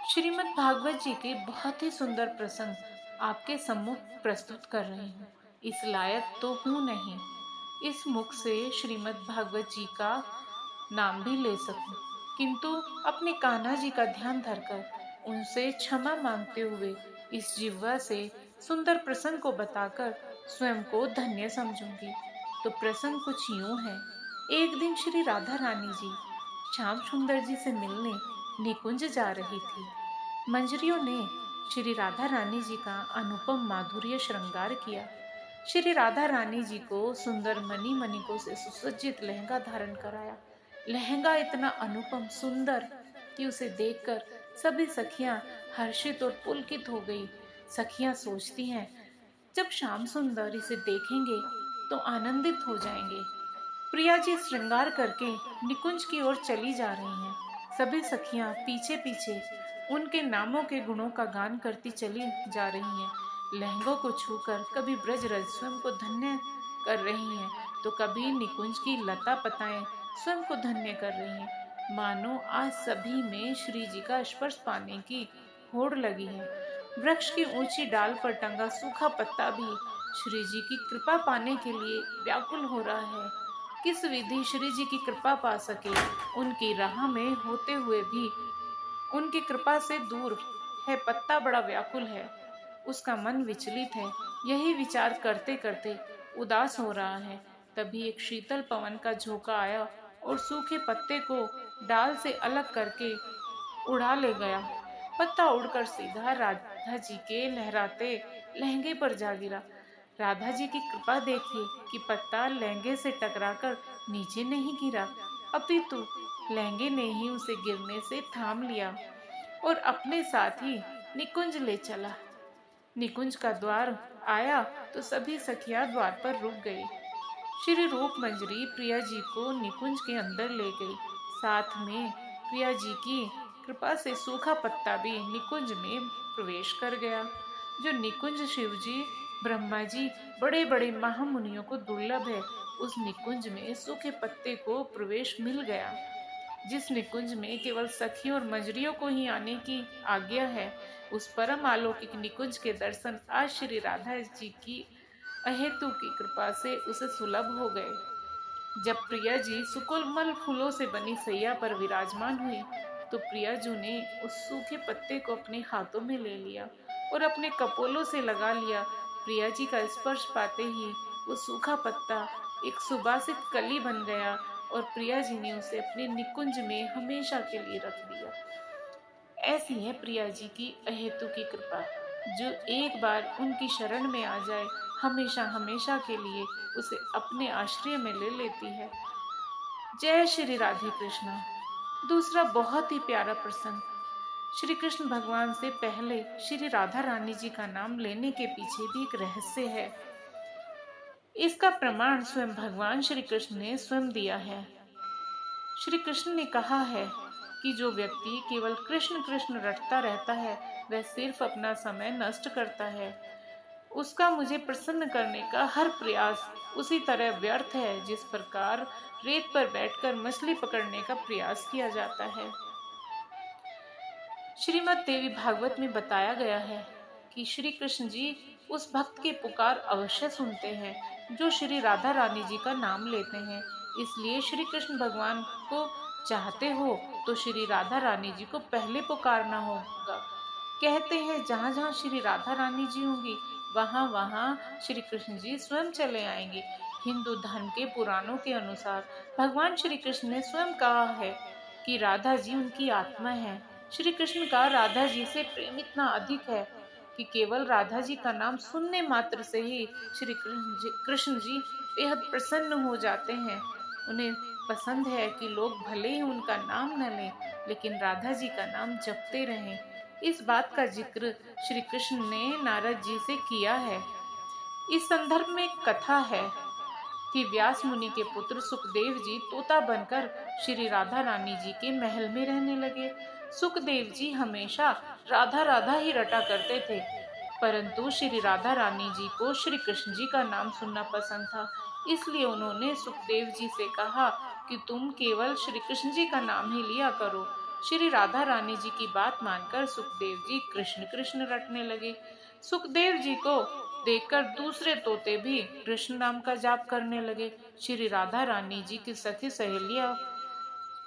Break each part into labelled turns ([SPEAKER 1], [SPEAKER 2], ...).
[SPEAKER 1] श्रीमद् भागवत जी के बहुत ही सुंदर प्रसंग आपके सम्मुख प्रस्तुत कर रही हूँ। इस लायक तो हूँ नहीं इस मुख से श्रीमद् भागवत जी का नाम भी ले सकूं, किंतु अपने कान्हा जी का ध्यान धरकर उनसे क्षमा मांगते हुए इस जिह्वा से सुंदर प्रसंग को बताकर स्वयं को धन्य समझूंगी। तो प्रसंग कुछ यूं है। एक दिन श्री राधा रानी जी श्याम सुंदर जी से मिलने निकुंज जा रही थी। मंजरियों ने श्री राधा रानी जी का अनुपम माधुर्य श्रृंगार किया। श्री राधा रानी जी को सुंदर मणि मणिकों से सुसज्जित लहंगा धारण कराया। लहंगा इतना अनुपम सुंदर कि उसे देखकर सभी सखियां हर्षित और पुलकित हो गई। सखियां सोचती हैं, जब श्याम सुंदर इसे देखेंगे तो आनंदित हो जाएंगे। प्रिया जी श्रृंगार करके निकुंज की ओर चली जा रही हैं। सभी सखियां पीछे पीछे उनके नामों के गुणों का गान करती चली जा रही हैं। लहंगों को छूकर कभी ब्रजरज स्वयं को धन्य कर रही हैं, तो कभी निकुंज की लता पताएं स्वयं को धन्य कर रही हैं। मानो आज सभी में श्री जी का स्पर्श पाने की होड़ लगी है। वृक्ष की ऊंची डाल पर टंगा सूखा पत्ता भी श्री जी की कृपा पाने के लिए व्याकुल हो रहा है। किस विधि श्री जी की कृपा पा सके, उनकी राह में होते हुए भी उनकी कृपा से दूर है। पत्ता बड़ा व्याकुल है, उसका मन विचलित है। यही विचार करते करते उदास हो रहा है। तभी एक शीतल पवन का झोंका आया और सूखे पत्ते को डाल से अलग करके उड़ा ले गया। पत्ता उड़कर सीधा राधा जी के लहराते लहंगे पर जा गिरा। राधा जी की कृपा देखिए कि पत्ता लहंगे से टकराकर नीचे नहीं गिरा, अपितु लहंगे ने ही उसे गिरने से थाम लिया और अपने साथ ही निकुंज ले चला। निकुंज का द्वार आया तो सभी सखियां द्वार पर रुक गई। श्री रूप मंजरी प्रिया जी को निकुंज के अंदर ले गई। साथ में प्रिया जी की कृपा से सूखा पत्ता भी निकुंज में प्रवेश कर गया। जो निकुंज शिव जी, ब्रह्मा जी, बड़े बड़े महामुनियों को दुर्लभ है, उस निकुंज में सूखे पत्ते को प्रवेश मिल गया। जिस निकुंज में केवल सखी और मंजरियों को ही आने की आज्ञा है, उस परम अलौकिक निकुंज के दर्शन आज श्री राधा जी की अहेतु की कृपा से उसे सुलभ हो गए। जब प्रिया जी सुकोमल फूलों से बनी सैया पर विराजमान हुई, तो प्रियाजू ने उस सूखे पत्ते को अपने हाथों में ले लिया और अपने कपोलों से लगा लिया। प्रिया जी का स्पर्श पाते ही वो सूखा पत्ता एक सुबासित कली बन गया और प्रिया जी ने उसे अपने निकुंज में हमेशा के लिए रख दिया। ऐसी है प्रिया जी की अहेतु की कृपा। जो एक बार उनकी शरण में आ जाए, हमेशा हमेशा के लिए उसे अपने आश्रय में ले लेती है। जय श्री राधे कृष्णा। दूसरा बहुत ही प्यारा प्रसंग। श्री कृष्ण भगवान से पहले श्री राधा रानी जी का नाम लेने के पीछे भी एक रहस्य है। इसका प्रमाण स्वयं भगवान श्री कृष्ण ने स्वयं दिया है। श्री कृष्ण ने कहा है कि जो व्यक्ति केवल कृष्ण कृष्ण रटता रहता है, वह सिर्फ अपना समय नष्ट करता है। उसका मुझे प्रसन्न करने का हर प्रयास उसी तरह व्यर्थ है जिस प्रकार रेत पर बैठकर मछली पकड़ने का प्रयास किया जाता है। श्रीमद् देवी भागवत में बताया गया है कि श्री कृष्ण जी उस भक्त की पुकार अवश्य सुनते हैं जो श्री राधा रानी जी का नाम लेते हैं। इसलिए श्री कृष्ण भगवान को चाहते हो तो श्री राधा रानी जी को पहले पुकारना होगा। कहते हैं जहाँ जहाँ श्री राधा रानी जी होंगी, वहाँ वहाँ श्री कृष्ण जी स्वयं चले आएंगे। हिंदू धर्म के पुराणों के अनुसार भगवान श्री कृष्ण ने स्वयं कहा है कि राधा जी उनकी आत्मा है। श्री कृष्ण का राधा जी से प्रेम इतना अधिक है कि केवल राधा जी का नाम सुनने मात्र से ही श्री कृष्ण जी बेहद प्रसन्न हो जाते हैं। उन्हें पसंद है कि लोग भले ही उनका नाम न लें, लेकिन राधा जी का नाम जपते रहें। इस बात का जिक्र श्री कृष्ण ने नारद जी से किया है। इस संदर्भ में एक कथा है कि व्यास मुनि के पुत्र सुखदेव जी तोता बनकर श्री राधा रानी जी के महल में रहने लगे। सुखदेव जी हमेशा राधा राधा ही रटा करते थे, परंतु श्री राधा रानी जी को श्री कृष्ण जी का नाम सुनना पसंद था। इसलिए उन्होंने सुखदेव जी से कहा कि तुम केवल श्री कृष्ण जी का नाम ही लिया करो। श्री राधा रानी जी की बात मानकर सुखदेव जी कृष्ण कृष्ण रटने लगे। सुखदेव जी को देखकर दूसरे तोते भी कृष्ण नाम का जाप करने लगे। श्री राधा रानी जी की सखी सहेलियां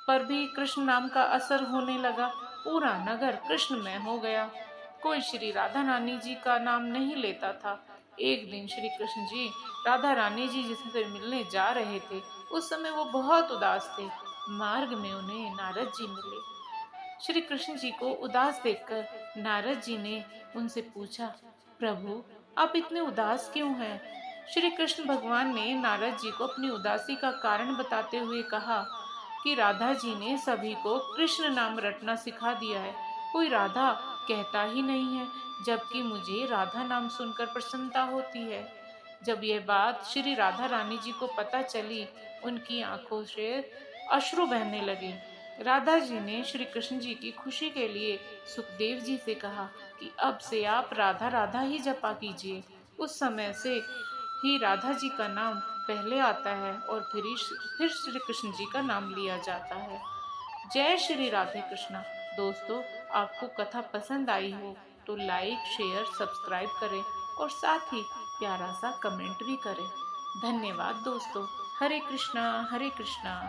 [SPEAKER 1] पर भी कृष्ण नाम का असर होने लगा। पूरा नगर कृष्णमय हो गया। कोई श्री राधा रानी जी का नाम नहीं लेता था। एक दिन श्री कृष्ण जी राधा रानी जी जिससे मिलने जा रहे थे, उस समय वो बहुत उदास थे। मार्ग में उन्हें नारद जी मिले। श्री कृष्ण जी को उदास देखकर नारद जी ने उनसे पूछा, प्रभु आप इतने उदास क्यों हैं? श्री कृष्ण भगवान ने नारद जी को अपनी उदासी का कारण बताते हुए कहा कि राधा जी ने सभी को कृष्ण नाम रटना सिखा दिया है। कोई राधा कहता ही नहीं है, जबकि मुझे राधा नाम सुनकर प्रसन्नता होती है। जब यह बात श्री राधा रानी जी को पता चली, उनकी आंखों से अश्रु बहने लगे। राधा जी ने श्री कृष्ण जी की खुशी के लिए सुखदेव जी से कहा कि अब से आप राधा राधा ही जपा कीजिए। उस समय से ही राधा जी का नाम पहले आता है और फिर श्री कृष्ण जी का नाम लिया जाता है। जय श्री राधे कृष्णा। दोस्तों, आपको कथा पसंद आई हो तो लाइक शेयर सब्सक्राइब करें और साथ ही प्यारा सा कमेंट भी करें। धन्यवाद दोस्तों। हरे कृष्णा हरे कृष्णा।